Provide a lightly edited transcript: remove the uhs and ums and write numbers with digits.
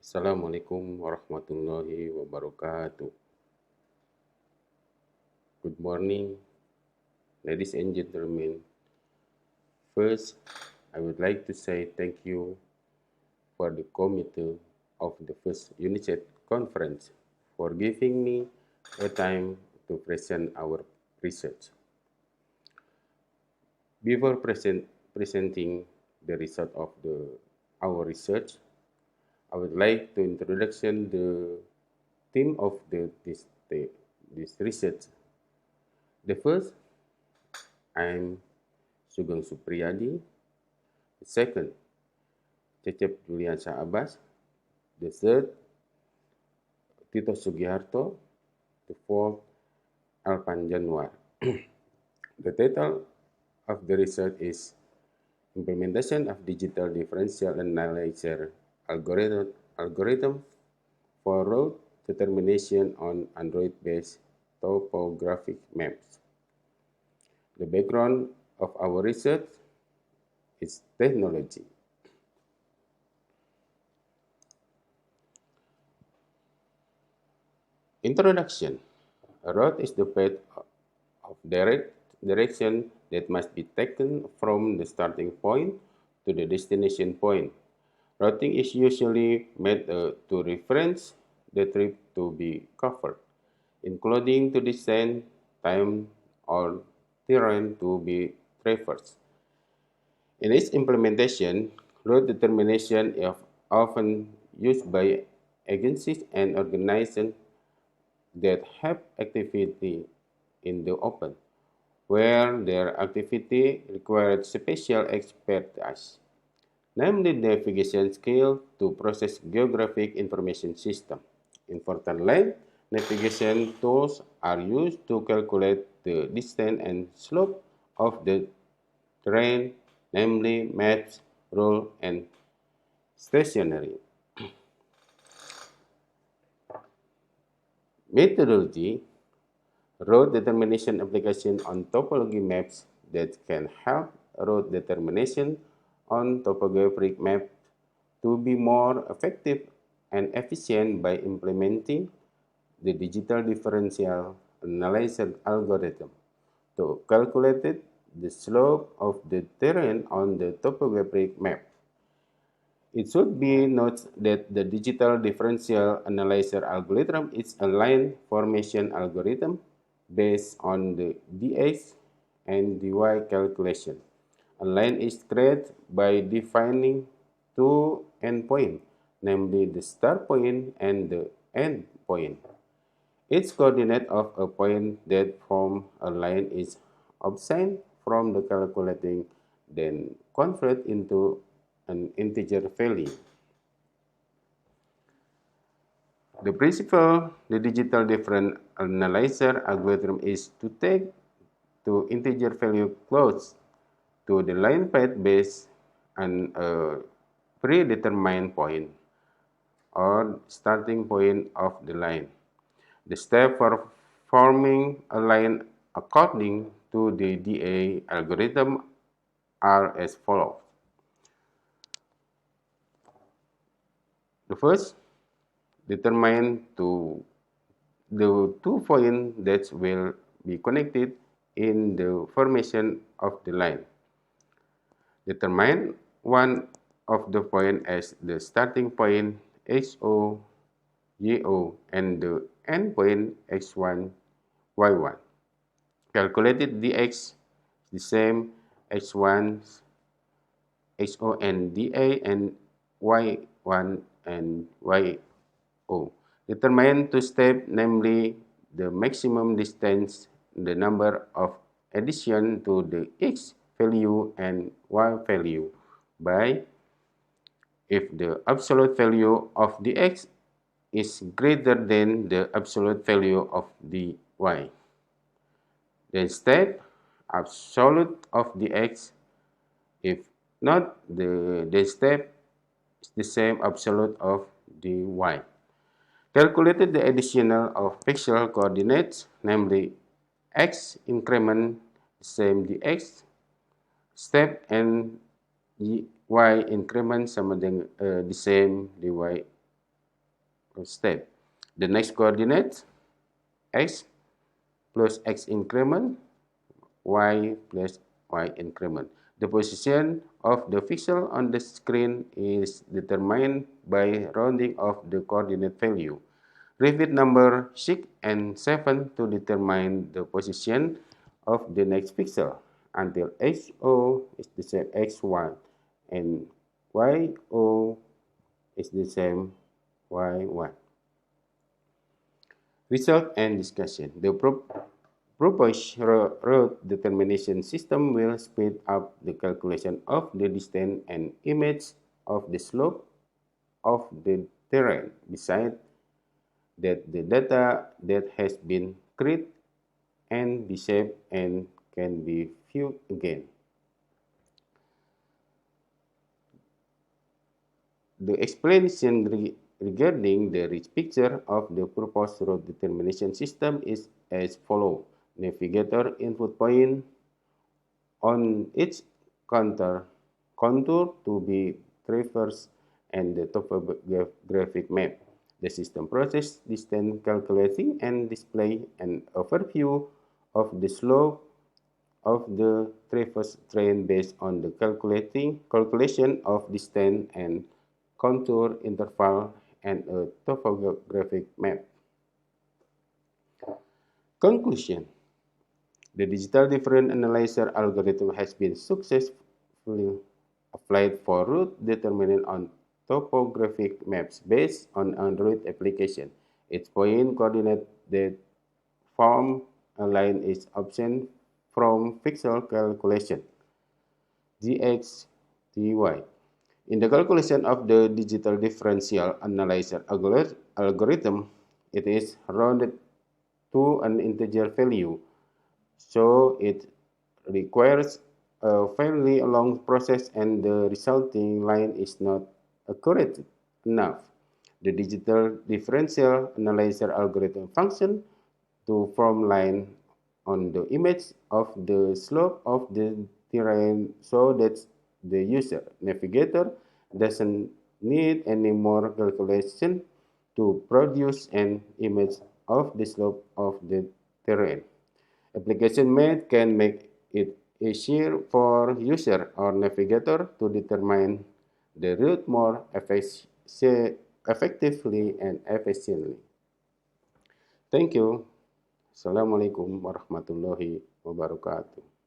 Assalamualaikum warahmatullahi wabarakatuh. Good morning, ladies and gentlemen. First, I would like to say thank you for the committee of the first UNICEF conference for giving me a time to present our research. Before presenting the result of our research, I would like to introduce the theme of this research. The first, I'm Sugeng Supriyadi. The second, Cecep Juliansa Abbas. The third, Tito Sugiharto. The fourth, Alpan Januar. The title of the research is Implementation of Digital Differential Analyzer Algorithm for Road Determination on Android-based topographic maps. The background of our research is technology. Introduction. A road is the path of direction that must be taken from the starting point to the destination point. Routing is usually made to reference the trip to be covered, including the distance, time, or terrain to be traversed. In its implementation, route determination is often used by agencies and organizations that have activity in the open, where their activity required special expertise, namely navigation skill to process geographic information system. In foreign land, navigation tools are used to calculate the distance and slope of the terrain, namely maps, rule, and stationary. Methodology. Road determination application on topology maps that can help road determination on topographic map to be more effective and efficient by implementing the digital differential analyzer algorithm to calculate the slope of the terrain on the topographic map. It should be noted that the digital differential analyzer algorithm is a line formation algorithm based on the dx and dy calculation. A line is created by defining two endpoints, namely the start point and the end point. Each coordinate of a point that form a line is obtained from the calculating, then convert into an integer value. The principle the digital different analyzer algorithm is to take two integer value close to the line path based on a predetermined point or starting point of the line. The steps for forming a line according to the DA algorithm are as follows. The first, determine the two points that will be connected in the formation of the line. Determine one of the point as the starting point XO, YO, and the endpoint X1, Y1. Calculated dx the same X1, XO, and DA, and Y1 and YO. Determine two steps, namely the maximum distance, the number of addition to the X value and Y value by if the absolute value of the X is greater than the absolute value of the Y. Then step absolute of the X. If not, the step is the same absolute of the Y. Calculated the additional of pixel coordinates, namely x increment same dx, step and y increment sama dengan the same dy step. The next coordinate, x plus x increment, y plus y increment. The position of the pixel on the screen is determined by rounding of the coordinate value. Repeat number 6 and 7 to determine the position of the next pixel until XO is the same X1 and YO is the same Y1. Result and discussion. The proposed route determination system will speed up the calculation of the distance and image of the slope of the terrain. Besides that, the data that has been created and be saved and can be viewed again. The explanation regarding the rich picture of the proposed route determination system is as follows. Navigator input point on each contour to be traversed and the topographic map. The system process distance calculating and display an overview of the slope of the traverse train based on the calculation of distance and contour interval and a topographic map. Conclusion. The digital difference analyzer algorithm has been successfully applied for route determination on topographic maps based on Android application. Its point coordinate that form a line is absent from pixel calculation, dx, dy. In the calculation of the digital differential analyzer algorithm, it is rounded to an integer value, so it requires a fairly long process and the resulting line is not accurate enough. The digital differential analyzer algorithm function to form line on the image of the slope of the terrain so that the user navigator doesn't need any more calculation to produce an image of the slope of the terrain. Application made can make it easier for user or navigator to determine the route more effectively and efficiently. Thank you. Assalamualaikum warahmatullahi wabarakatuh.